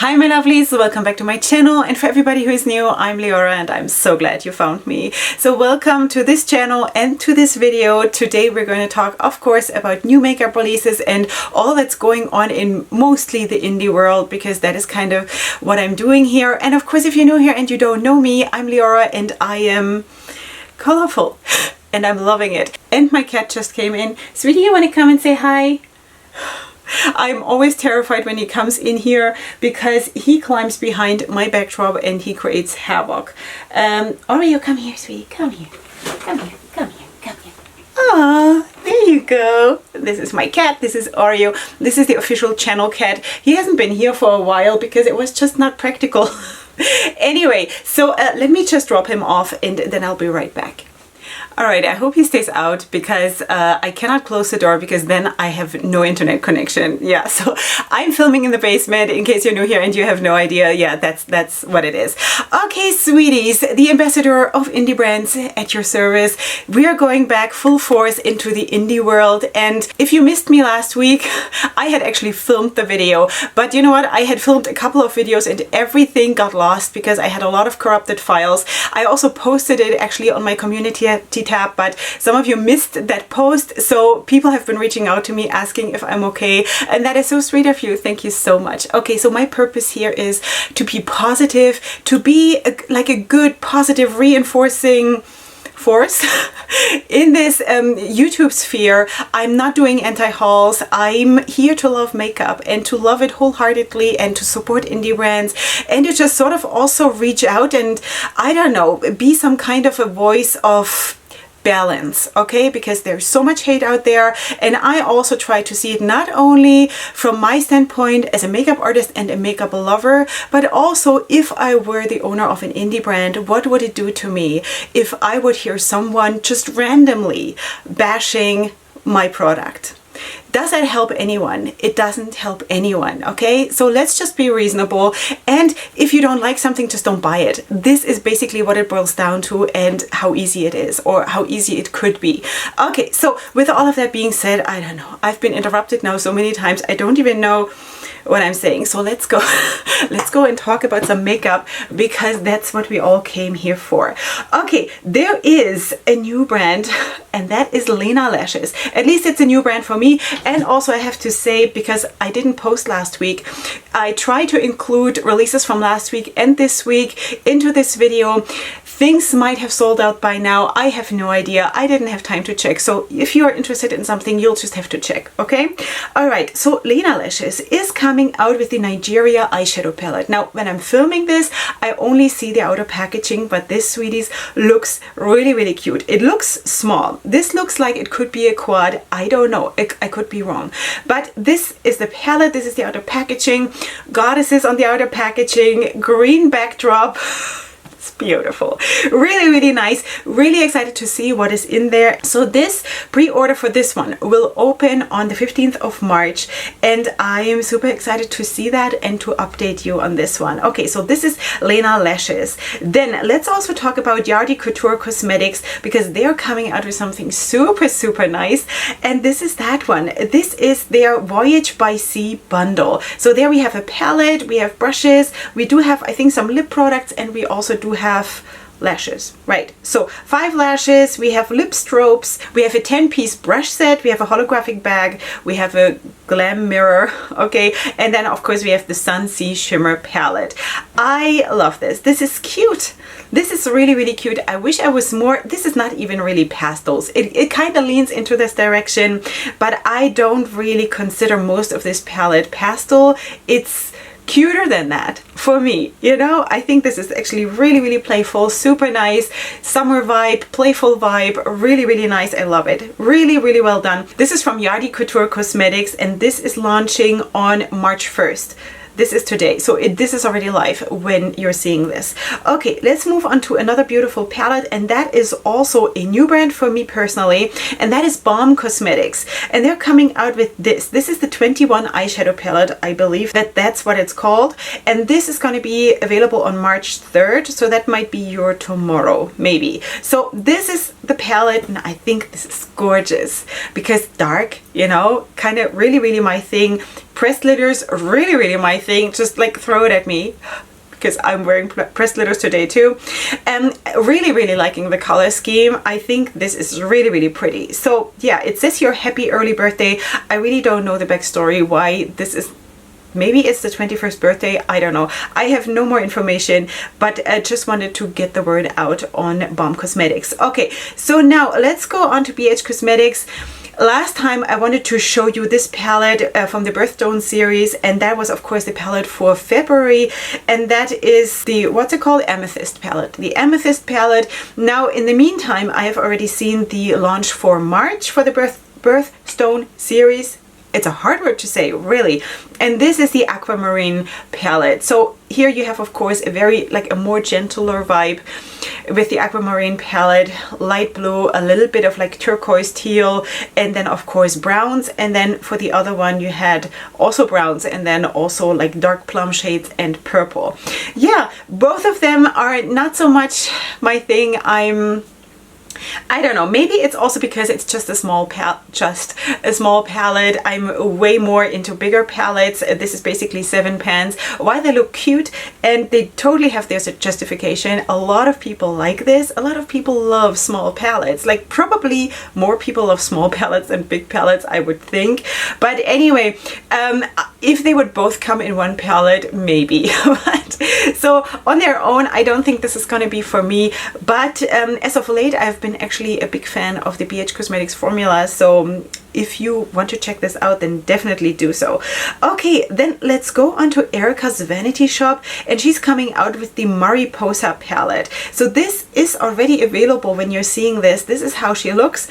Hi my lovelies, welcome back to my channel, and for everybody who is new, I'm Leorah and I'm so glad you found me. So welcome to this channel and to this video. Today we're going to talk, of course, about new makeup releases and all that's going on in mostly the indie world, because that is kind of what I'm doing here. And of course, if you're new here and you don't know me, I'm Leorah and I am colorful and I'm loving it. And my cat just came in. Sweetie, you want to come and say hi? I'm always terrified when he comes in here because he climbs behind my backdrop and he creates havoc. Oreo, come here, sweetie. Come here. Come here. Come here. Come here. Ah, there you go. This is my cat. This is Oreo. This is the official channel cat. He hasn't been here for a while because it was just not practical. Anyway, so let me just drop him off and then I'll be right back. Alright, I hope he stays out because I cannot close the door because then I have no internet connection. Yeah, so I'm filming in the basement in case you're new here and you have no idea. Yeah, that's what it is. Okay, sweeties, the ambassador of indie brands at your service. We are going back full force into the indie world, and if you missed me last week, I had actually filmed the video, but you know what? I had filmed a couple of videos and everything got lost because I had a lot of corrupted files. I also posted it actually on my community tab, but some of you missed that post, so people have been reaching out to me asking if I'm okay, and that is so sweet of you. Thank you so much. Okay, so my purpose here is to be positive, to be like a good positive reinforcing force in this YouTube sphere. I'm not doing anti-hauls. I'm here to love makeup and to love it wholeheartedly and to support indie brands and to just sort of also reach out and, I don't know, be some kind of a voice of balance, okay? Because there's so much hate out there, and I also try to see it not only from my standpoint as a makeup artist and a makeup lover, but also if I were the owner of an indie brand, what would it do to me if I would hear someone just randomly bashing my product? Does that help anyone? It doesn't help anyone, okay? So let's just be reasonable, and if you don't like something, just don't buy it. This is basically what it boils down to and how easy it is, or how easy it could be. Okay, so with all of that being said, I don't know. I've been interrupted now so many times, I don't even know what I'm saying. So let's go let's go and talk about some makeup, because that's what we all came here for. Okay, there is a new brand, and that is Lena Lashes. At least it's a new brand for me. And also I have to say, because I didn't post last week, I try to include releases from last week and this week into this video. Things might have sold out by now. I have no idea. I didn't have time to check. So if you are interested in something, you'll just have to check, okay? All right, so Lena Lashes is coming out with the Nigeria eyeshadow palette. Now, when I'm filming this, I only see the outer packaging, but this, sweeties, looks really, really cute. It looks small. This looks like it could be a quad. I don't know. I could be wrong. But this is the palette. This is the outer packaging. Goddesses on the outer packaging. Green backdrop. It's beautiful. Really, really nice. Really excited to see what is in there. So this pre-order for this one will open on the 15th of March, and I am super excited to see that and to update you on this one. Okay, so this is Lena Lashes. Then let's also talk about Jardin Cosmetics, because they're coming out with something super, super nice. And this is that one. This is their Voyage by Sea bundle. So there we have a palette, we have brushes, we do have, I think, some lip products, and we also do have lashes, right? So 5 lashes, we have lip strobes, we have a 10-piece brush set, we have a holographic bag, we have a glam mirror, okay? And then of course we have the Sun Sea Shimmer palette. I love this. This is cute. This is really, really cute. I wish I was more, this is not even really pastels. It kind of leans into this direction, but I don't really consider most of this palette pastel. It's cuter than that for me, you know. I think this is actually really, really playful, super nice, summer vibe, playful vibe, really, really nice. I love it. Really, really well done. This is from Jardin Cosmetics, and this is launching on March 1st. This is today, so this is already live when you're seeing this. Okay, let's move on to another beautiful palette, and that is also a new brand for me personally, and that is Bambi Cosmetics. And they're coming out with this. This is the 21 eyeshadow palette, I believe that's what it's called. And this is going to be available on March 3rd, so that might be your tomorrow, maybe. So this is the palette, and I think this is gorgeous because dark, you know, kind of really, really my thing. Pressed glitters, really, really my thing. Just like throw it at me, because I'm wearing pressed glitters today too. And really, really liking the color scheme. I think this is really, really pretty. So yeah, it says here happy early birthday. I really don't know the backstory why this is. Maybe it's the 21st birthday, I don't know. I have no more information, but I just wanted to get the word out on Bomb Cosmetics. Okay, so now let's go on to BH Cosmetics. Last time I wanted to show you this palette from the Birthstone series, and that was of course the palette for February, and that is the, what's it called? Amethyst palette. The Amethyst palette. Now in the meantime, I have already seen the launch for March for the Birthstone series. It's a hard word to say, really. And this is the Aquamarine palette. So here you have, of course, a very, like a more gentler vibe with the Aquamarine palette. Light blue, a little bit of like turquoise teal, and then of course browns. And then for the other one, you had also browns, and then also like dark plum shades and purple. Yeah, both of them are not so much my thing. I don't know, maybe it's also because it's just a small palette. I'm way more into bigger palettes. This is basically 7 pans. While they look cute and they totally have their justification, a lot of people like this. A lot of people love small palettes. Like probably more people love small palettes than big palettes, I would think. But anyway, if they would both come in one palette, maybe. But, so on their own, I don't think this is going to be for me. But as of late, I've been actually a big fan of the BH Cosmetics formula, so if you want to check this out, then definitely do so. Okay, then let's go on to Erica's Vanity Shop, and she's coming out with the Mariposa palette. So this is already available when you're seeing this. This is how she looks.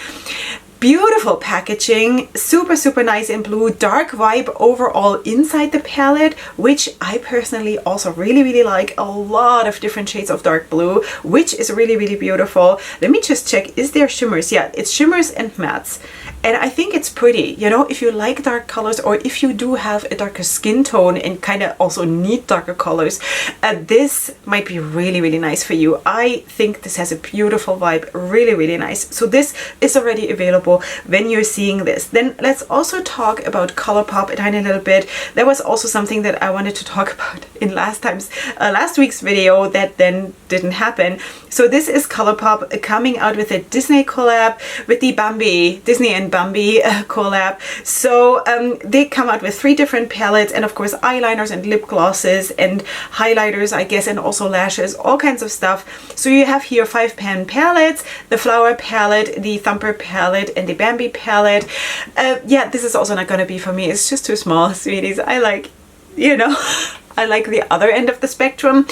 Beautiful packaging, super, super nice in blue, dark vibe overall inside the palette, which I personally also really, really like. A lot of different shades of dark blue, which is really, really beautiful. Let me just check, is there shimmers? Yeah, it's shimmers and mattes. And I think it's pretty, you know, if you like dark colors, or if you do have a darker skin tone and kind of also need darker colors, this might be really, really nice for you. I think this has a beautiful vibe, really, really nice. So this is already available when you're seeing this. Then let's also talk about ColourPop a tiny little bit. That was also something that I wanted to talk about in last week's video that then didn't happen. So this is ColourPop coming out with a Disney collab with the Disney and Bambi collab. So they come out with 3 different palettes, and of course eyeliners and lip glosses and highlighters, I guess, and also lashes, all kinds of stuff. So you have here 5 pan palettes, the Flower palette, the Thumper palette, and the Bambi palette. Yeah, this is also not gonna be for me. It's just too small, sweeties. I like, you know, I like the other end of the spectrum.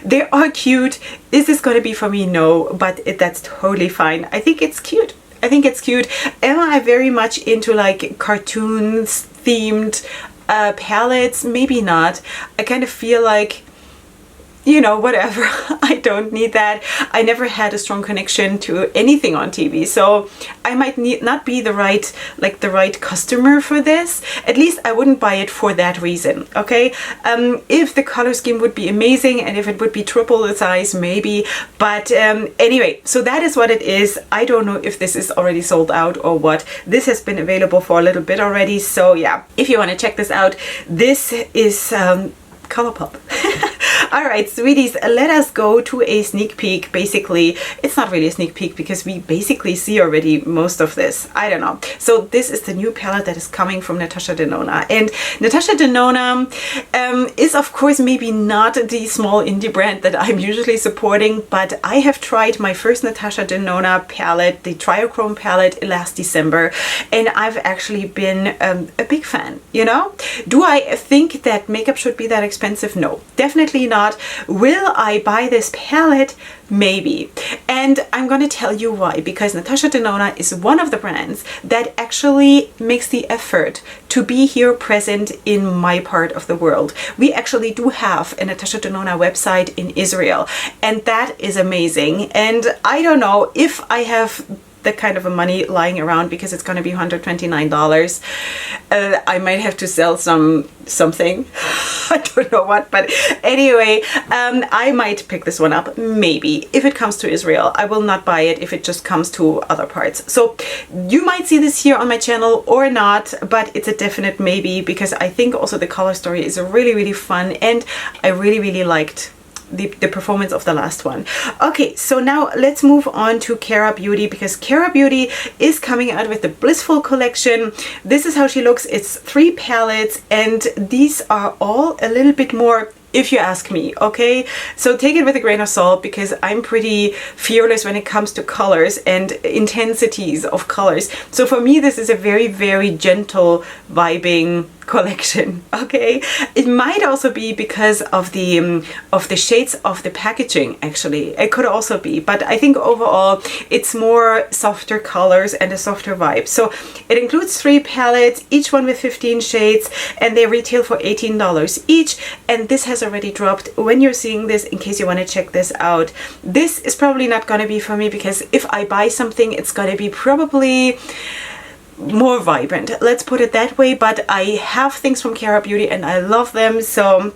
They are cute. Is this gonna be for me? No, but that's totally fine. I think it's cute. I think it's cute. Am I very much into like cartoons themed palettes? Maybe not. I kind of feel like, you know, whatever. I don't need that. I never had a strong connection to anything on TV, so I might not be the right customer for this. At least I wouldn't buy it for that reason. Okay, if the color scheme would be amazing and if it would be triple the size, maybe. But anyway, so that is what it is. I don't know if this is already sold out or what. This has been available for a little bit already, so yeah, if you want to check this out, this is ColourPop. Alright, sweeties, let us go to a sneak peek. Basically, it's not really a sneak peek because we basically see already most of this. I don't know. So this is the new palette that is coming from Natasha Denona. And Natasha Denona is, of course, maybe not the small indie brand that I'm usually supporting, but I have tried my first Natasha Denona palette, the Triochrome palette, last December, and I've actually been a big fan, you know? Do I think that makeup should be that expensive? No, definitely not. Will I buy this palette? Maybe. And I'm going to tell you why. Because Natasha Denona is one of the brands that actually makes the effort to be here present in my part of the world. We actually do have a Natasha Denona website in Israel, and that is amazing. And I don't know if I have that kind of a money lying around because it's going to be $129. I might have to sell something. I don't know what, but anyway, I might pick this one up, maybe, if it comes to Israel. I will not buy it if it just comes to other parts. So you might see this here on my channel or not, but it's a definite maybe, because I think also the color story is really, really fun, and I really, really liked the performance of the last one. Okay, so now let's move on to H.E.R Beauty, because H.E.R Beauty is coming out with the Blissful Collection. This is how she looks. It's 3 palettes, and these are all a little bit more, if you ask me, okay? So take it with a grain of salt, because I'm pretty fearless when it comes to colors and intensities of colors. So for me, this is a very, very gentle vibing collection, okay? It might also be because of the shades of the packaging, actually. It could also be, but I think overall it's more softer colors and a softer vibe. So it includes 3 palettes, each one with 15 shades, and they retail for $18 each, and this has already dropped when you're seeing this, in case you want to check this out. This is probably not going to be for me, because if I buy something, it's going to be probably more vibrant, let's put it that way. But I have things from H.E.R Beauty and I love them, so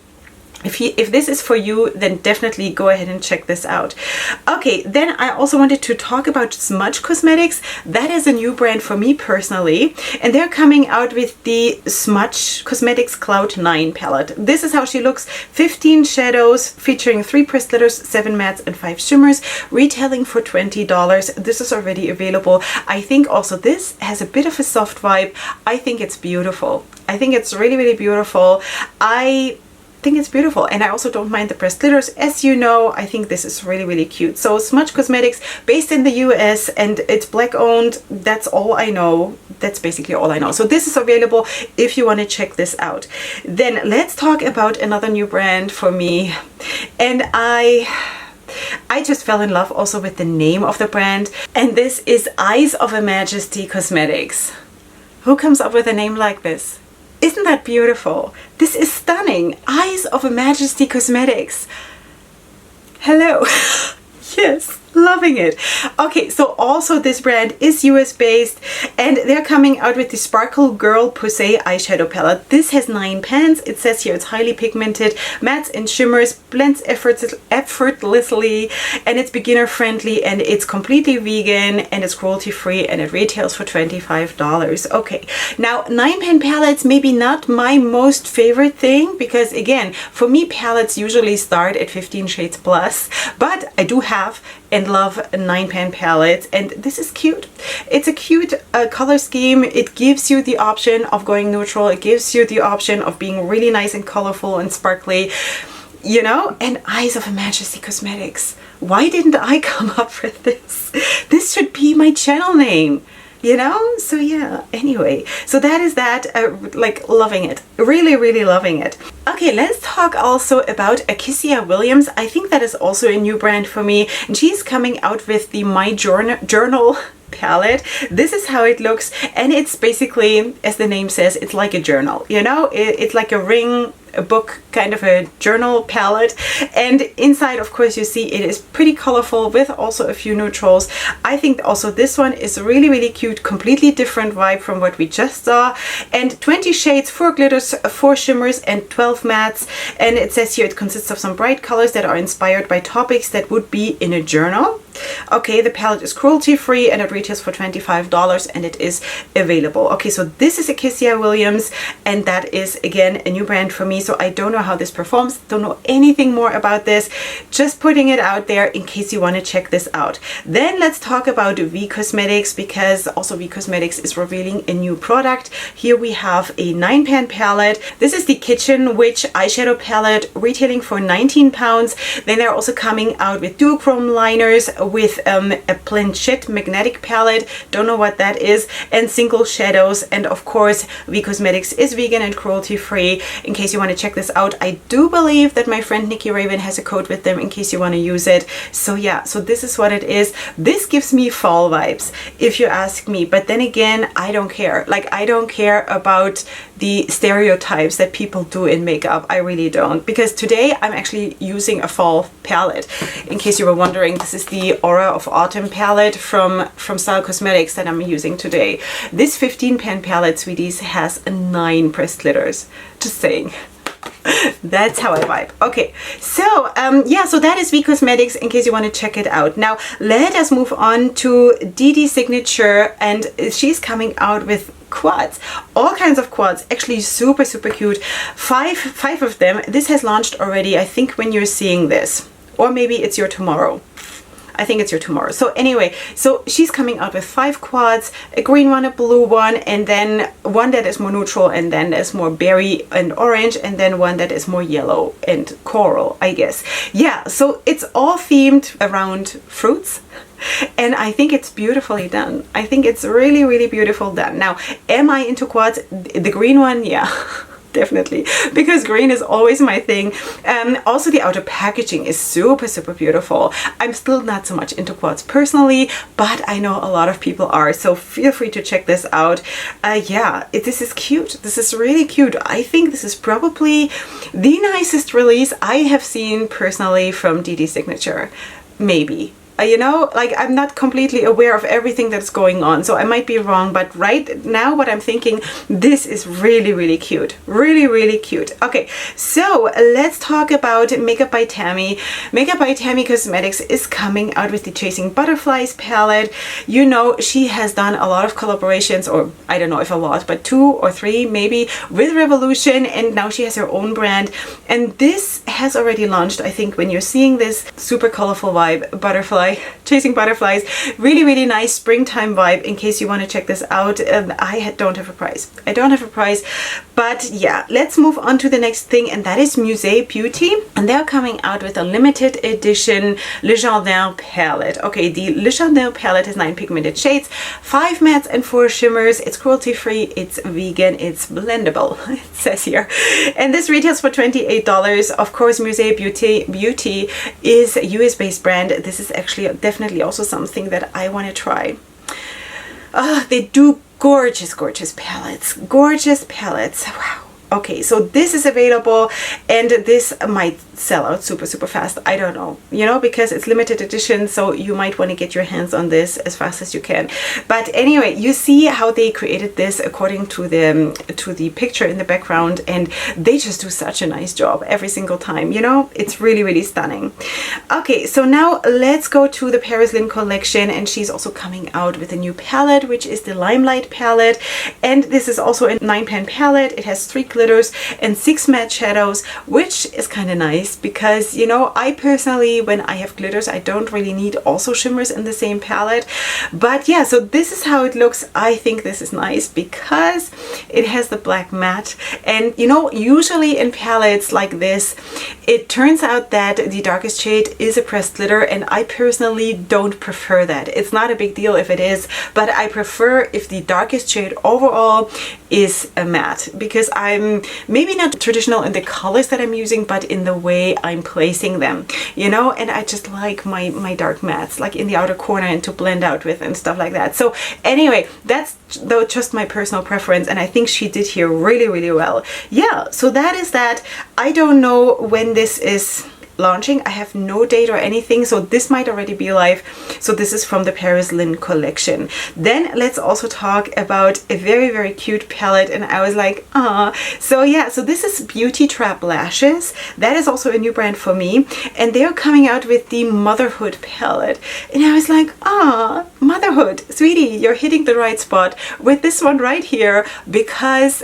if this is for you, then definitely go ahead and check this out. Okay, then I also wanted to talk about Smudge Cosmetics. That is a new brand for me personally, and they're coming out with the Smudge Cosmetics Cloud 9 palette. This is how she looks. 15 shadows featuring 3 pressed glitters, 7 mattes and 5 shimmers, retailing for $20. This is already available. I think also this has a bit of a soft vibe. I think it's beautiful. I think it's really, really beautiful. I think it's beautiful, and I also don't mind the pressed glitters. As you know, I think this is really, really cute. So Smudge Cosmetics, based in the US, and it's black owned. That's all I know. That's basically all I know. So this is available if you want to check this out. Then let's talk about another new brand for me, and I just fell in love also with the name of the brand, and this is Eyes of a Majesty Cosmetics. Who comes up with a name like this? Isn't that beautiful? This is stunning. Eyes of a Majesty Cosmetics. Hello. Yes, loving it. Okay, so also this brand is US based, and they're coming out with the Sparkle Girl Posé eyeshadow palette. This has 9 pans. It says here it's highly pigmented, mattes and shimmers, blends effortlessly, and it's beginner friendly, and it's completely vegan, and it's cruelty free, and it retails for $25. Okay, now 9 pan palettes, maybe not my most favorite thing, because again, for me palettes usually start at 15 shades plus, but I do have and love 9 pan palettes, and this is cute. It's a cute color scheme. It gives you the option of going neutral. It gives you the option of being really nice and colorful and sparkly, you know. And Eyes of a Majesty Cosmetics. Why didn't I come up with this? This should be my channel name, you know? So yeah, anyway, so that is that. Like, loving it, really, really loving it. Okay, let's talk also about Akissia Williams. I think that is also a new brand for me, and she's coming out with the My Journal palette. This is how it looks, and it's basically, as the name says, it's like a journal, you know. It's like a book, kind of a journal palette, and inside, of course, you see it is pretty colorful with also a few neutrals. I think also this one is really, really cute, completely different vibe from what we just saw, and 20 shades, 4 glitters, 4 shimmers and 12 mattes, and it says here it consists of some bright colors that are inspired by topics that would be in a journal. Okay, the palette is cruelty free, and it retails for $25, and it is available. Okay, so this is Akissia Williams, and that is again a new brand for me. So I don't know how this performs, don't know anything more about this, just putting it out there in case you want to check this out. Then let's talk about V Cosmetics, because also V Cosmetics is revealing a new product. Here we have a 9 pan palette. This is the Kitchen Witch eyeshadow palette, retailing for £19. Then they're also coming out with duochrome liners, with a planchette magnetic palette, don't know what that is, and single shadows. And of course, V Cosmetics is vegan and cruelty free, in case you want to check this out. I do believe that my friend Nikki Raven has a code with them in case you want to use it. So yeah, so this is what it is. This gives me fall vibes, if you ask me, but then again, I don't care. Like, I don't care about the stereotypes that people do in makeup. I really don't, because today I'm actually using a fall palette. In case you were wondering, this is the Aura of Autumn palette from Style Cosmetics that I'm using today. This 15 pan palette, sweeties, has 9 pressed glitters. Just saying. That's how I vibe. Okay, so yeah, so that is V Cosmetics, in case you want to check it out. Now let us move on to DD Signature, and she's coming out with quads, all kinds of quads, actually super cute. Five of them. This has launched already, I think, when you're seeing this, or maybe it's your tomorrow. I think it's your tomorrow. So anyway, so she's coming out with 5 quads, a green one, a blue one, and then one that is more neutral, and then there's more berry and orange, and then one that is more yellow and coral, I guess. Yeah, so it's all themed around fruits. And I think it's beautifully done. I think it's really beautiful done. Now, am I into quads? The green one, yeah. Definitely, because green is always my thing. Also, the outer packaging is super beautiful. I'm still not so much into quads personally, but I know a lot of people are, so feel free to check this out. Yeah, this is cute. This is really cute. I think this is probably the nicest release I have seen personally from DD Signature. Maybe. You know, like, I'm not completely aware of everything that's going on, so I might be wrong, but right now what I'm thinking, this is really cute. Really cute. Okay, so let's talk about Makeup by Tammy. Makeup by Tammy Cosmetics is coming out with the Chasing Butterflies palette. You know, she has done a lot of collaborations, or I don't know if a lot, but 2 or 3 maybe, with Revolution, and now she has her own brand. And this has already launched, I think, when you're seeing this. Super colorful vibe, butterfly. Chasing Butterflies, really nice springtime vibe, in case you want to check this out. I don't have a price. I don't have a price, but yeah, let's move on to the next thing, and that is Musée Beauty, and they're coming out with a limited edition Le Jardin palette. Okay, the Le Jardin palette has 9 pigmented shades, 5 mattes and 4 shimmers. It's cruelty free, it's vegan, it's blendable, it says here, and this retails for $28. Of course, Musée Beauty is a US based brand. This is actually definitely also something that I want to try. They do gorgeous palettes. Gorgeous palettes. Wow. Okay, so this is available, and this might sell out super fast. I don't know, you know, because it's limited edition, so you might want to get your hands on this as fast as you can. But anyway, you see how they created this according to the picture in the background, and they just do such a nice job every single time, you know. It's really stunning. Okay, so now let's go to the Paris Lynn collection, and she's also coming out with a new palette, which is the Limelight palette, and this is also a 9-pan palette. It has 3 glitters and 6 matte shadows, which is kind of nice, because, you know, I personally, when I have glitters, I don't really need also shimmers in the same palette. But yeah, so this is how it looks. I think this is nice because it has the black matte, and you know, usually in palettes like this, it turns out that the darkest shade is a pressed glitter, and I personally don't prefer that. It's not a big deal if it is, but I prefer if the darkest shade overall is a matte, because I'm maybe not traditional in the colors that I'm using, but in the way I'm placing them, you know, and I just like my dark mattes like in the outer corner and to blend out with and stuff like that. So anyway, that's though just my personal preference, and I think she did here really well. Yeah, so that is that. I don't know when this is launching. I have no date or anything, so this might already be live. So this is from the Paris Lynn collection. Then let's also talk about a very cute palette, and I was like, ah. So yeah, so this is Beauty Trap Lashes. That is also a new brand for me, and they're coming out with the Motherhood palette, and I was like, ah, Motherhood, sweetie, you're hitting the right spot with this one right here, because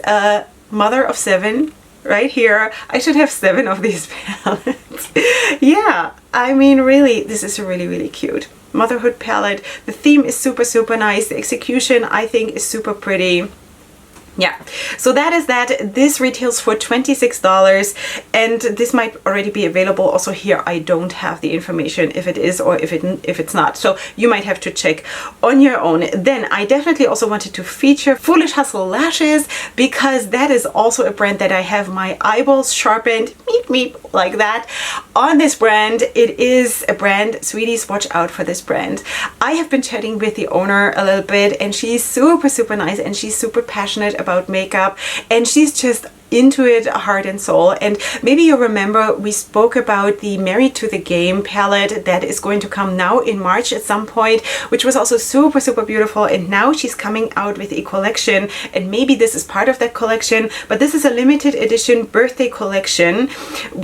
mother of 7 right here. I should have 7 of these palettes. Yeah, I mean, really, this is really cute Motherhood palette. The theme is super nice. The execution, I think, is super pretty. Yeah, so that is that. This retails for $26, and this might already be available. Also here, I don't have the information if it is or if it's not, so you might have to check on your own. Then I definitely also wanted to feature Foolish Hustle Lashes, because that is also a brand that I have my eyeballs sharpened, meep like that, on this brand. It is a brand, sweeties, watch out for this brand. I have been chatting with the owner a little bit, and she's super nice, and she's super passionate about makeup, and she's just into it heart and soul. And maybe you remember we spoke about the Married to the Game palette that is going to come now in March at some point, which was also super, super beautiful. And now she's coming out with a collection, and maybe this is part of that collection, but this is a limited edition birthday collection.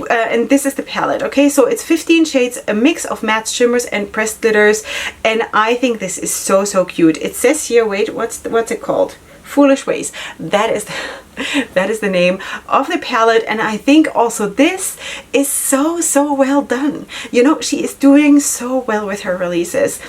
And this is the palette. Okay, so it's 15 shades, a mix of mattes, shimmers, and pressed glitters. And I think this is so, so cute. It says here, wait, what's it called? Foolish Ways. That is the name of the palette, and I think also this is so, so well done. You know, she is doing so well with her releases.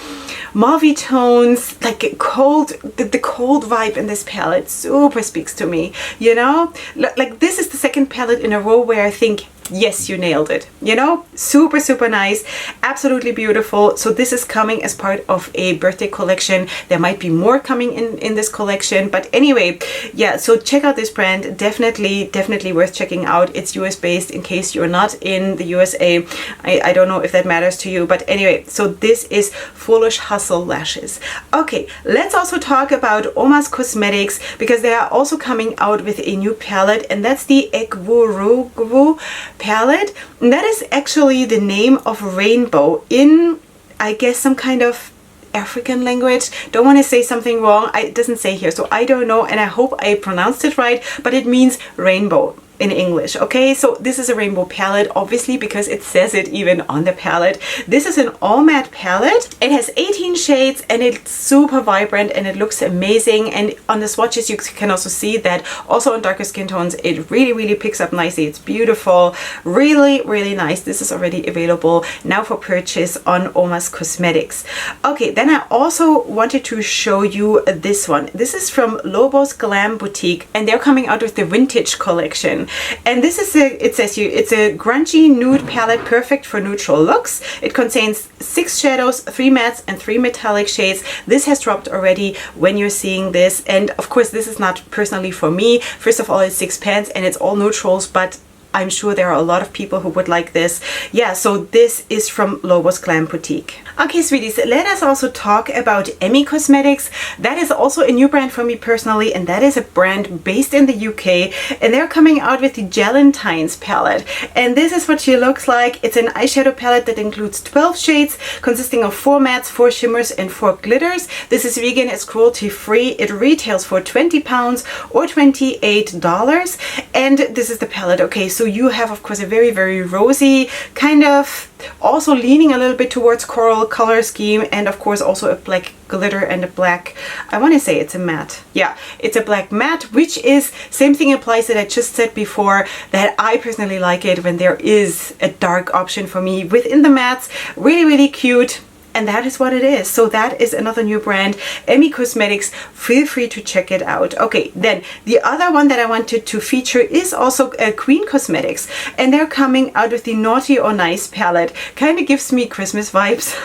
Mauvey tones, like cold, the cold vibe in this palette super speaks to me, you know? Like this is the second palette in a row where I think, yes, you nailed it. You know, super, super nice, absolutely beautiful. So this is coming as part of a birthday collection. There might be more coming in this collection, but anyway, yeah, so check out this brand. Definitely worth checking out. It's US based in case you're not in the USA. I don't know if that matters to you, but anyway, so this is Foolish Hustle lashes. Okay, let's also talk about Oma's Cosmetics, because they are also coming out with a new palette, and that's the Egwurugwu Palette. And that is actually the name of rainbow in, I guess, some kind of African language. Don't want to say something wrong. It doesn't say here, so I don't know, and I hope I pronounced it right, but it means rainbow in English. Okay, so this is a rainbow palette, obviously, because it says it even on the palette. This is an all matte palette. It has 18 shades and it's super vibrant and it looks amazing. And on the swatches you can also see that also on darker skin tones it really picks up nicely. It's beautiful, really nice. This is already available now for purchase on Oma's Cosmetics. Okay, then I also wanted to show you this one. This is from Lobo's Glam Boutique, and they're coming out with the Vintage Collection. And this is it says here, it's a grungy nude palette perfect for neutral looks. It contains 6 shadows, 3 mattes, and 3 metallic shades. This has dropped already when you're seeing this. And of course, this is not personally for me. First of all, it's 6 pans and it's all neutrals, but I'm sure there are a lot of people who would like this. Yeah, so this is from Lobo's Glam Boutique. Okay, sweeties, let us also talk about Emmy Cosmetics. That is also a new brand for me personally, and that is a brand based in the UK, and they're coming out with the Galentines palette. And this is what she looks like. It's an eyeshadow palette that includes 12 shades, consisting of 4 mattes, 4 shimmers, and 4 glitters. This is vegan, it's cruelty-free. It retails for £20 or $28. And this is the palette. Okay, so you have, of course, a very rosy, kind of also leaning a little bit towards coral color scheme, and of course also a black glitter and a black, I want to say it's a matte. Yeah, it's a black matte, which is, same thing applies that I just said before, that I personally like it when there is a dark option for me within the mattes. Really cute. And that is what it is. So that is another new brand, Emmy Cosmetics. Feel free to check it out. Okay, then the other one that I wanted to feature is also Queen Cosmetics, and they're coming out with the Naughty or Nice palette. Kind of gives me Christmas vibes.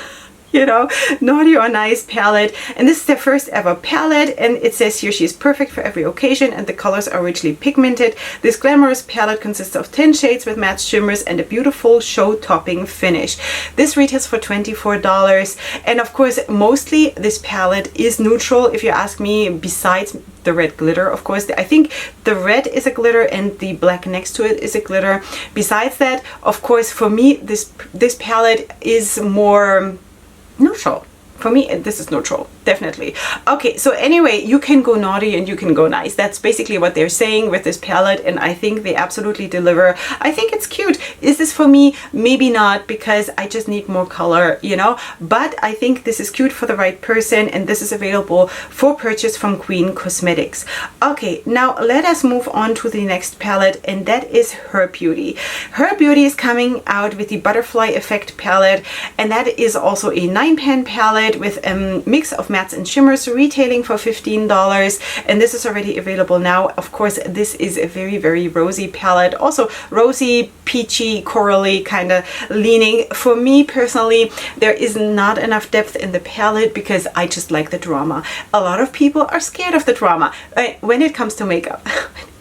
You know, Naughty or Nice palette, and this is their first ever palette, and it says here she's perfect for every occasion and the colors are richly pigmented. This glamorous palette consists of 10 shades with matte shimmers and a beautiful show topping finish. This retails for $24, and of course mostly this palette is neutral if you ask me, besides the red glitter. Of course, I think the red is a glitter and the black next to it is a glitter. Besides that, of course, for me this palette is more neutral. For me, this is neutral, definitely. Okay, so anyway, you can go naughty and you can go nice. That's basically what they're saying with this palette, and I think they absolutely deliver. I think it's cute. Is this for me? Maybe not, because I just need more color, you know, but I think this is cute for the right person, and this is available for purchase from Queen Cosmetics. Okay, now let us move on to the next palette, and that is H.E.R. Beauty. H.E.R. Beauty is coming out with the Butterfly Effect palette, and that is also a 9-pan palette with a mix of mattes and shimmers, retailing for $15, and this is already available now. Of course, this is a very rosy palette, also rosy, peachy, corally kind of leaning. For me personally, there is not enough depth in the palette because I just like the drama. A lot of people are scared of the drama when it comes to makeup.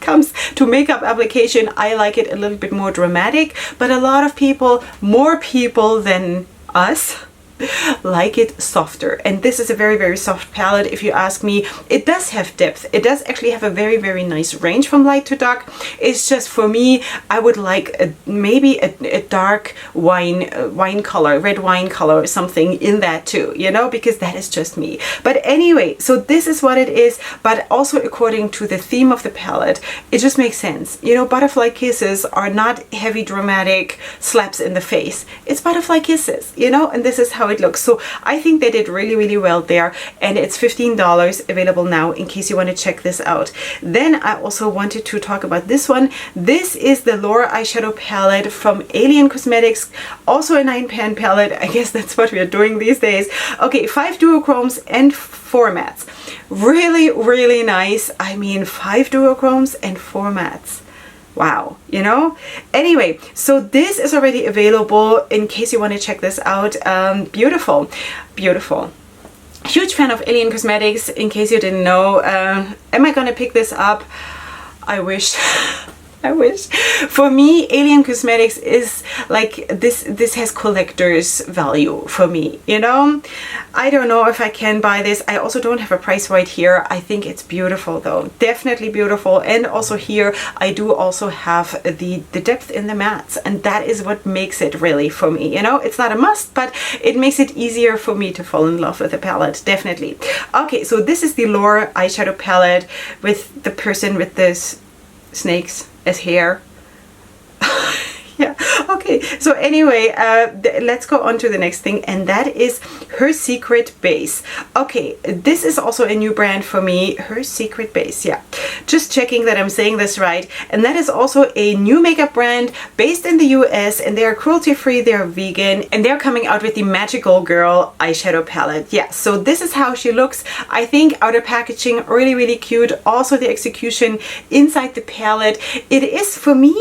Comes to makeup application, I like it a little bit more dramatic, but a lot of people, more people than us, like it softer, and this is a very, very soft palette. If you ask me, it does have depth. It does actually have a very, very nice range from light to dark. It's just, for me, I would like maybe a dark wine color, red wine color or something in that too, you know, because that is just me. But anyway, so this is what it is, but also according to the theme of the palette, it just makes sense. You know, butterfly kisses are not heavy dramatic slaps in the face. It's butterfly kisses, you know, and this is how it looks. So I think they did really, really well there, and it's $15 available now in case you want to check this out. Then I also wanted to talk about this one. This is the Leorah eyeshadow palette from Alien Cosmetics, also a 9-pan palette. I guess that's what we are doing these days. Okay, 5 duochromes and 4 mattes. Really, really nice. I mean, 5 duochromes and 4 mattes. Wow, you know. Anyway, so this is already available in case you want to check this out. Beautiful, beautiful. Huge fan of Alien Cosmetics, in case you didn't know. Am I gonna pick this up? I wish. I wish. For me, Alien Cosmetics is like this has collector's value for me, you know. I don't know if I can buy this. I also don't have a price right here. I think it's beautiful though, definitely beautiful. And also here I do also have the depth in the mattes, and that is what makes it really for me, you know. It's not a must, but it makes it easier for me to fall in love with the palette, definitely. Okay, so this is the Leorah eyeshadow palette with the person with this snakes as hair. Yeah, okay, so anyway, let's go on to the next thing, and that is Her Secret Base. Okay, this is also a new brand for me, Her Secret Base. Yeah, just checking that I'm saying this right. And that is also a new makeup brand based in the US, and they are cruelty free, they are vegan, and they're coming out with the Magical Girl eyeshadow palette. Yeah, so this is how she looks. I think outer packaging really, really cute. Also the execution inside the palette, it is, for me,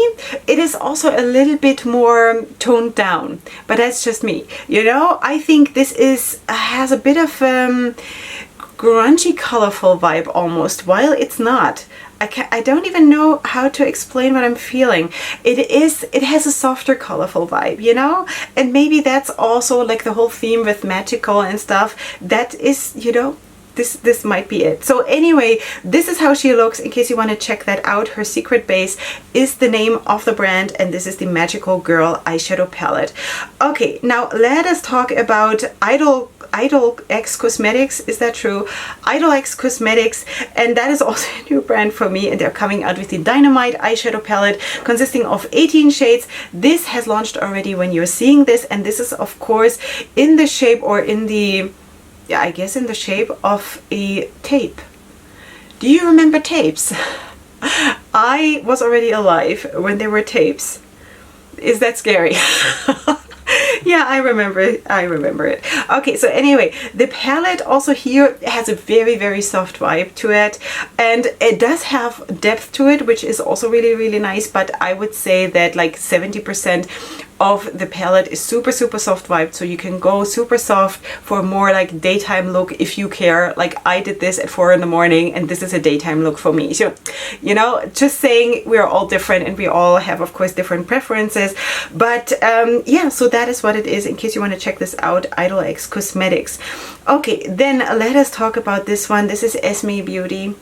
it is also a little bit more toned down, but that's just me, you know. I think this is has a bit of grungy, colorful vibe almost, while it's not. I don't even know how to explain what I'm feeling. It has a softer, colorful vibe, you know, and maybe that's also like the whole theme with magical and stuff. That is, you know, this might be it. So anyway, this is how she looks in case you want to check that out. Her Secret Base is the name of the brand, and this is the Magical Girl eyeshadow palette. Okay, now let us talk about Idol X Cosmetics. Is that true? Idol X Cosmetics, and that is also a new brand for me, and they're coming out with the Dynamite eyeshadow palette consisting of 18 shades. This has launched already when you're seeing this, and this is of course in the shape, or in the, yeah, I guess in the shape of a tape. Do you remember tapes? I was already alive when there were tapes. Is that scary? Yeah, I remember it. I remember it. Okay, so anyway, the palette also here has a very, very soft vibe to it, and it does have depth to it, which is also really, really nice. But I would say that like 70% of the palette is super, super soft vibe, so you can go super soft for more like daytime look if you care. Like I did this at 4 in the morning, and this is a daytime look for me. So, you know, just saying, we're all different, and we all have of course different preferences, but yeah, so that is what it is in case you want to check this out, Idol X Cosmetics. Okay, then let us talk about this one. This is Esme Beauty.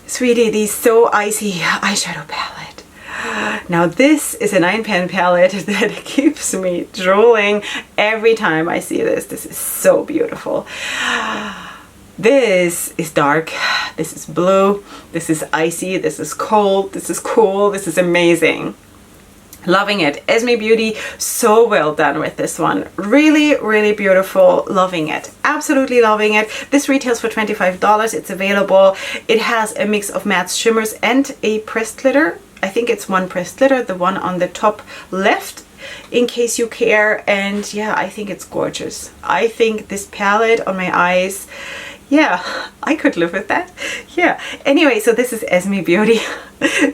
Sweetie, the So Icy eyeshadow palette. Now this is a 9-pan palette that keeps me drooling every time I see this. This is so beautiful. This is dark, this is blue, this is icy, this is cold, this is cool, this is amazing. Loving it. Esme Beauty, so well done with this one. Really, really beautiful. Loving it. Absolutely loving it. This retails for $25. It's available. It has a mix of mattes, shimmers, and a pressed glitter. I think it's one pressed glitter, the one on the top left, in case you care. And yeah, I think it's gorgeous. I think this palette on my eyes, yeah, I could live with that. Yeah. Anyway, so this is Esme Beauty.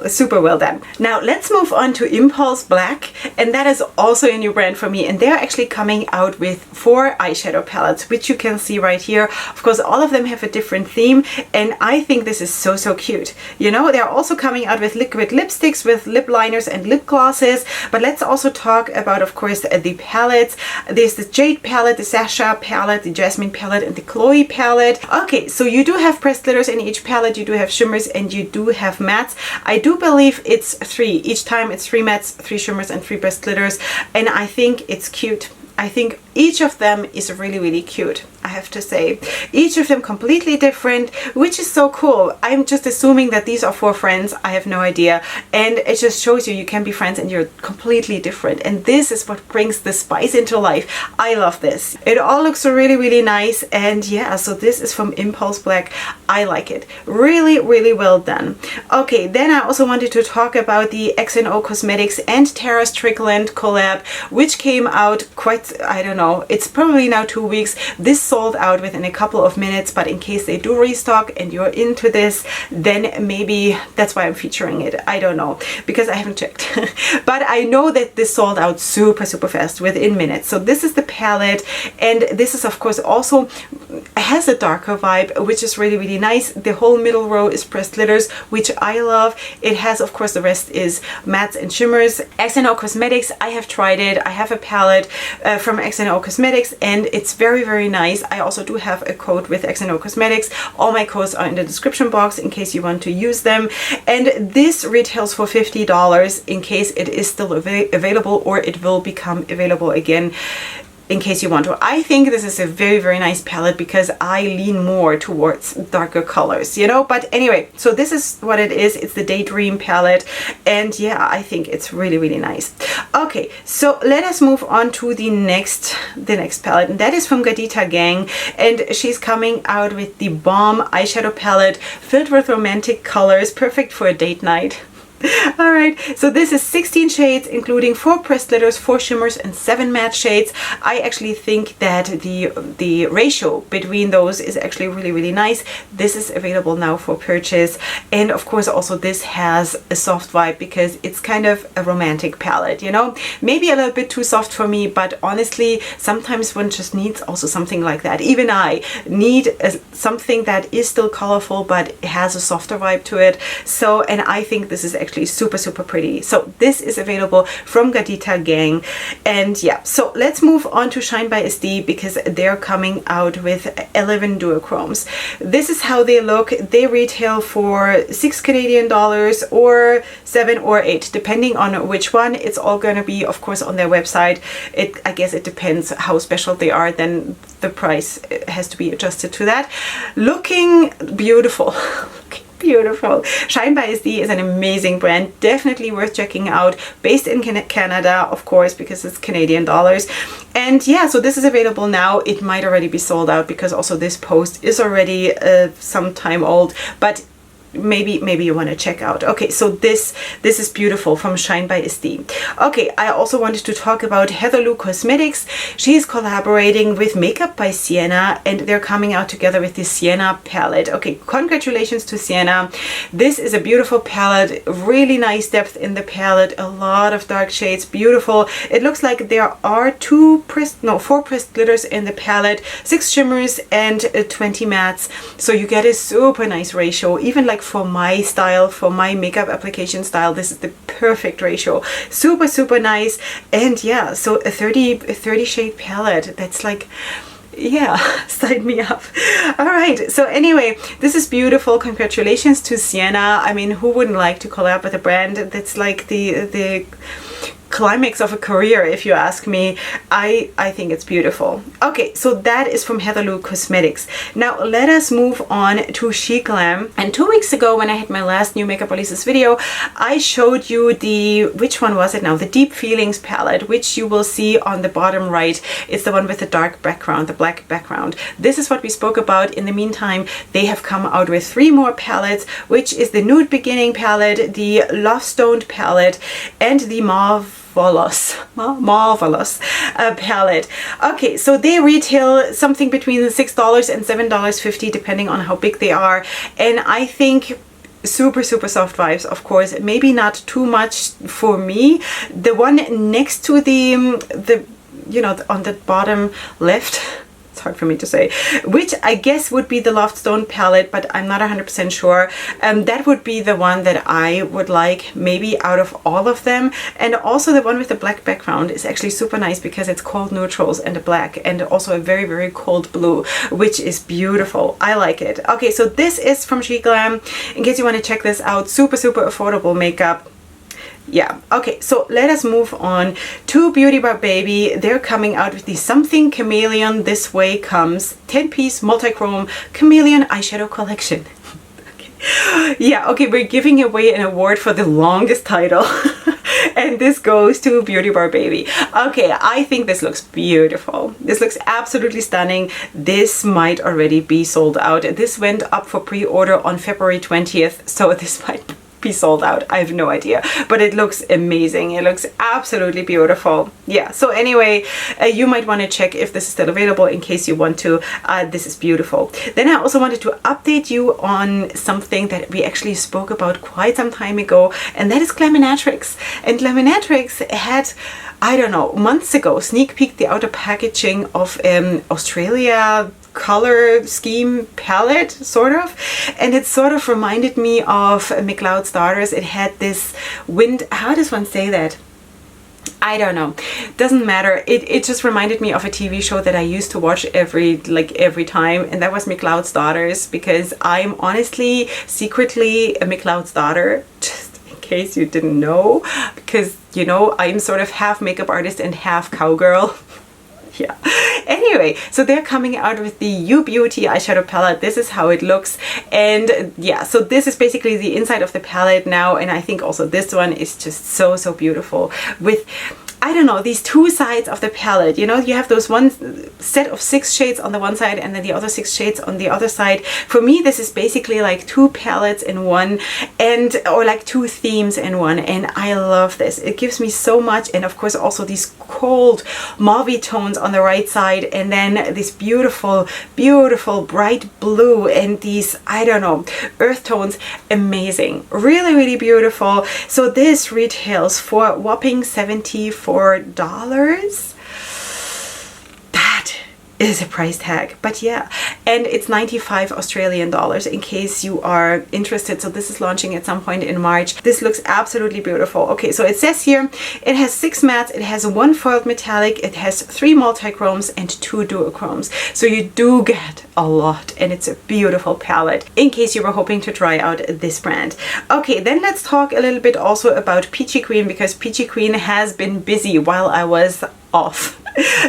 Super well done. Now let's move on to Impulse Black, and that is also a new brand for me, and they're actually coming out with 4 eyeshadow palettes, which you can see right here. Of course, all of them have a different theme, and I think this is so cute. You know, they're also coming out with liquid lipsticks, with lip liners and lip glosses. But let's also talk about, of course, the palettes. There's the Jade palette, the Sasha palette, the Yasmin palette, and the Cloe palette. Okay, so you do have pressed glitters in each palette, you do have shimmers, and you do have mattes. I do believe it's 3. Each time it's 3 mattes, 3 shimmers, and 3 pressed glitters, and I think it's cute. I think each of them is really cute, I have to say. Each of them completely different, which is so cool. I'm just assuming that these are 4 friends. I have no idea. And it just shows you can be friends and you're completely different. And this is what brings the spice into life. I love this. It all looks really nice. And yeah, so this is from Impulse Black. I like it. Really well done. Okay, then I also wanted to talk about the X&O Cosmetics and Tara Strickland collab, which came out quite, I don't know, it's probably now 2 weeks. This sold out within a couple of minutes, but in case they do restock and you're into this, then maybe that's why I'm featuring it. I don't know, because I haven't checked. But I know that this sold out super fast, within minutes. So this is the palette, and this is of course also has a darker vibe, which is really nice. The whole middle row is pressed glitters, which I love. It has, of course, the rest is mattes and shimmers. X&O Cosmetics, I have tried it. I have a palette from X&O Cosmetics, and it's very nice. I also do have a code with X&O Cosmetics. All my codes are in the description box in case you want to use them. And this retails for $50 in case it is still available, or it will become available again in case you want to. I think this is a very nice palette because I lean more towards darker colors, you know. But anyway, so this is what it is. It's the Daydream palette, and yeah, I think it's really nice. Okay, so let us move on to the next palette, and that is from Gadita Gang, and she's coming out with the Bomb eyeshadow palette filled with romantic colors, perfect for a date night. Alright, so this is 16 shades, including 4 pressed glitters, 4 shimmers, and 7 matte shades. I actually think that the ratio between those is actually really nice. This is available now for purchase, and of course also this has a soft vibe because it's kind of a romantic palette, you know. Maybe a little bit too soft for me, but honestly, sometimes one just needs also something like that. Even I need something that is still colorful but has a softer vibe to it. So, and I think this is actually super pretty. So this is available from Gadita Gang, and yeah, so let's move on to Shine by SD because they're coming out with 11 duochromes. This is how they look. They retail for $6 Canadian or 7 or 8 depending on which one. It's all going to be of course on their website. I guess it depends how special they are, then the price has to be adjusted to that. Looking beautiful. Beautiful. Shine by SD is an amazing brand, definitely worth checking out, based in Canada, of course, because it's Canadian dollars. And yeah, so this is available now. It might already be sold out because also this post is already some time old, but maybe you want to check out. Okay, so this is beautiful from Shine by SD. Okay, I also wanted to talk about Hallel Cosmetics. She's collaborating with Makeup by Sienna, and they're coming out together with the Sienna palette. Okay, congratulations to Sienna. This is a beautiful palette, really nice depth in the palette, a lot of dark shades, beautiful. It looks like there are 4 pressed glitters in the palette, 6 shimmers, and 20 mattes. So you get a super nice ratio. Even like for my style, for my makeup application style, this is the perfect ratio. Super nice. And yeah, so a 30 shade palette, that's like, yeah, sign me up. All right, so anyway, this is beautiful. Congratulations to Sienna. I mean, who wouldn't like to collab with a brand that's like the climax of a career, if you ask me. I think it's beautiful. Okay, so that is from Hallel Cosmetics. Now let us move on to Chic Glam. And 2 weeks ago, when I had my last new makeup releases video, I showed you the, which one was it now? The Deep Feelings palette, which you will see on the bottom right. It's the one with the dark background, the black background. This is what we spoke about. In the meantime, they have come out with 3 more palettes, which is the Nude Beginning palette, the Love Stoned palette, and the Marvelous palette. Okay, so they retail something between $6 and $7.50 depending on how big they are, and I think super soft vibes, of course. Maybe not too much for me. The one next to the you know, on the bottom left, it's hard for me to say, which I guess would be the Loftstone palette, but I'm not 100% sure. That would be the one that I would like maybe out of all of them. And also the one with the black background is actually super nice because it's cold neutrals and a black and also a very cold blue, which is beautiful. I like it. Okay, so this is from She Glam. In case you want to check this out, super affordable makeup. Yeah, okay, so let us move on to Beauty Bar Baby. They're coming out with the Something Chameleon This Way Comes 10-piece multi-chrome chameleon eyeshadow collection. Okay. Yeah, okay, we're giving away an award for the longest title. And this goes to Beauty Bar Baby. Okay, I think this looks beautiful. This looks absolutely stunning. This might already be sold out. This went up for pre-order on February 20th, so this might be sold out. I have no idea, but it looks amazing. It looks absolutely beautiful. Yeah, so anyway, you might want to check if this is still available in case you want to. This is beautiful. Then I also wanted to update you on something that we actually spoke about quite some time ago, and that is Glaminatrix. And Glaminatrix had, I don't know, months ago sneak peeked the outer packaging of Australia color scheme palette, sort of, and it sort of reminded me of McLeod's Daughters. It had this wind, how does one say that? I don't know, doesn't matter. It just reminded me of a TV show that I used to watch every time, and that was McLeod's Daughters, because I'm honestly secretly a McLeod's daughter, just in case you didn't know, because you know, I'm sort of half makeup artist and half cowgirl. Yeah, anyway, so they're coming out with the You Beauty eyeshadow palette. This is how it looks, and yeah, so this is basically the inside of the palette now, and I think also this one is just so beautiful with, I don't know, these two sides of the palette. You know, you have those one set of 6 shades on the one side and then the other 6 shades on the other side. For me, this is basically like 2 palettes in one, and or like 2 themes in one, and I love this. It gives me so much, and of course also these cold mauve tones on the right side, and then this beautiful bright blue and these, I don't know, earth tones. Amazing, really beautiful. So this retails for a whopping $74. That is a price tag, but yeah, and it's 95 Australian dollars in case you are interested. So this is launching at some point in March. This looks absolutely beautiful. Okay, so it says here it has 6 mattes, it has 1 foiled metallic, it has 3 multi-chromes and 2 duochromes, so you do get a lot, and it's a beautiful palette in case you were hoping to try out this brand. Okay, then let's talk a little bit also about Peachy Queen, because Peachy Queen has been busy while I was off.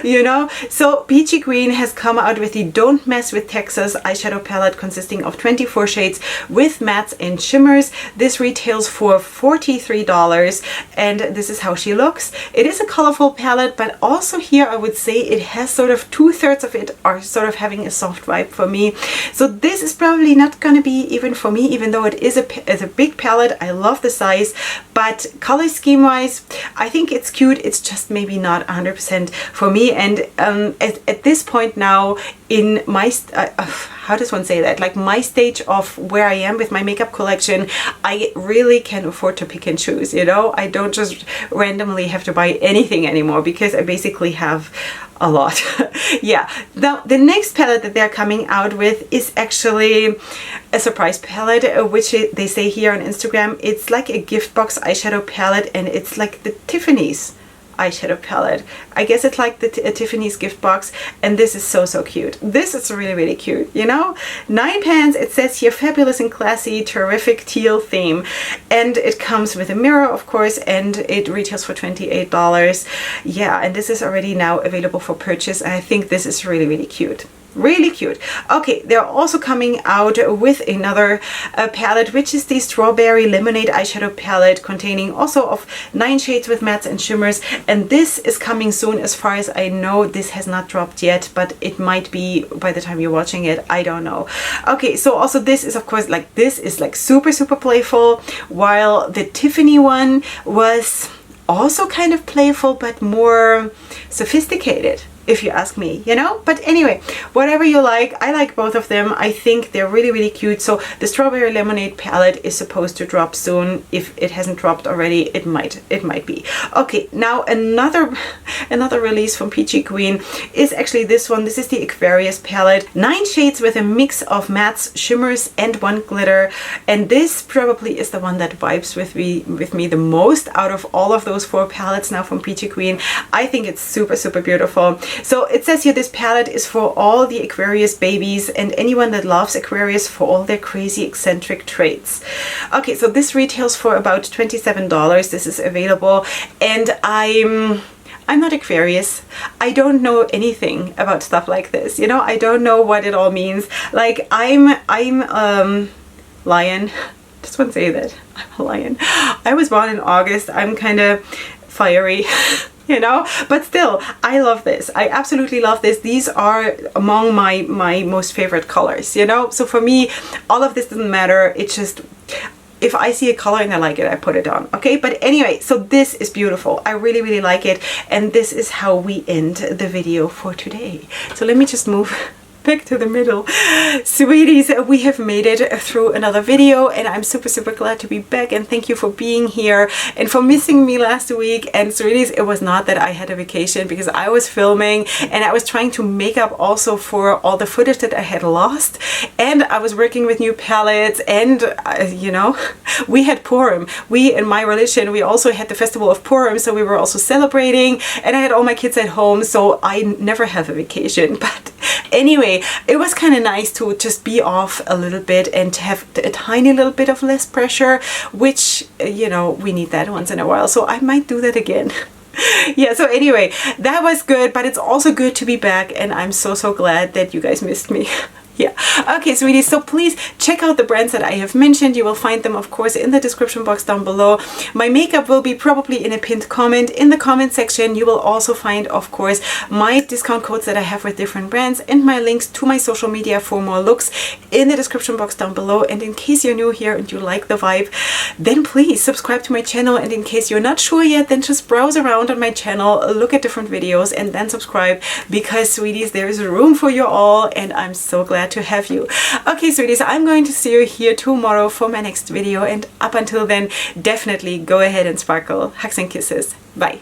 You know, so Peachy Queen has come out with the Don't Mess with Texas eyeshadow palette consisting of 24 shades with mattes and shimmers. This retails for $43, and this is how she looks. It is a colorful palette, but also here I would say it has sort of 2/3 of it are sort of having a soft vibe for me. So this is probably not going to be even for me, even though it is a big palette. I love the size, but color scheme wise, I think it's cute. It's just maybe not 100% for me. And at this point now in my how does one say that, like my stage of where I am with my makeup collection, I really can afford to pick and choose. You know, I don't just randomly have to buy anything anymore because I basically have a lot. Yeah, now the next palette that they're coming out with is actually a surprise palette, which they say here on Instagram, it's like a gift box eyeshadow palette, and it's like the Tiffany's eyeshadow palette. I guess it's like the Tiffany's gift box, and this is so cute. This is really cute, you know. 9 pans, it says here, fabulous and classy, terrific teal theme, and it comes with a mirror, of course, and it retails for $28. Yeah, and this is already now available for purchase, and I think this is really cute. Really cute. Okay, they're also coming out with another palette, which is the Strawberry Lemonade eyeshadow palette containing also of 9 shades with mattes and shimmers, and this is coming soon. As far as I know, this has not dropped yet, but it might be by the time you're watching it. I don't know. Okay, so also this is, of course, like this is like super playful, while the Tiffany one was also kind of playful but more sophisticated. if you ask me, you know. But anyway, whatever you like, I like both of them. I think they're really, really cute. So the Strawberry Lemonade palette is supposed to drop soon. If it hasn't dropped already, it might be. Okay, now another release from Peachy Queen is actually this one. This is the Aquarius palette. 9 shades with a mix of mattes, shimmers, and 1 glitter. And this probably is the one that vibes with me the most out of all of those 4 palettes now from Peachy Queen. I think it's super, super beautiful. So it says here this palette is for all the Aquarius babies and anyone that loves Aquarius for all their crazy eccentric traits. Okay, so this retails for about $27. This is available, and I'm not Aquarius. I don't know anything about stuff like this. You know, I don't know what it all means. Like I'm lion. Just want to say that I'm a lion. I was born in August. I'm kind of fiery. You know, but still, I love this. I absolutely love this. These are among my most favorite colors, you know. So for me, all of this doesn't matter. It's just, if I see a color and I like it, I put it on. Okay, but anyway, so this is beautiful. I really, really like it. And this is how we end the video for today. So let me just move back to the middle. Sweeties, we have made it through another video, and I'm super, super glad to be back, and thank you for being here and for missing me last week. And sweeties, it was not that I had a vacation, because I was filming and I was trying to make up also for all the footage that I had lost, and I was working with new palettes, and you know, we had Purim. We, in my religion, we also had the festival of Purim, so we were also celebrating, and I had all my kids at home, so I never have a vacation. But anyway, it was kind of nice to just be off a little bit and to have a tiny little bit of less pressure, which, you know, we need that once in a while. So I might do that again. Yeah, so anyway, that was good, but it's also good to be back, and I'm so, so glad that you guys missed me. Yeah. Okay, sweeties, so please check out the brands that I have mentioned. You will find them, of course, in the description box down below. My makeup will be probably in a pinned comment. In the comment section, you will also find, of course, my discount codes that I have with different brands and my links to my social media for more looks in the description box down below. And in case you're new here and you like the vibe, then please subscribe to my channel. And in case you're not sure yet, then just browse around on my channel, look at different videos, and then subscribe, because, sweeties, there is room for you all, and I'm so glad to have you. Okay, sweeties, I'm going to see you here tomorrow for my next video, and up until then, definitely go ahead and sparkle. Hugs and kisses. Bye.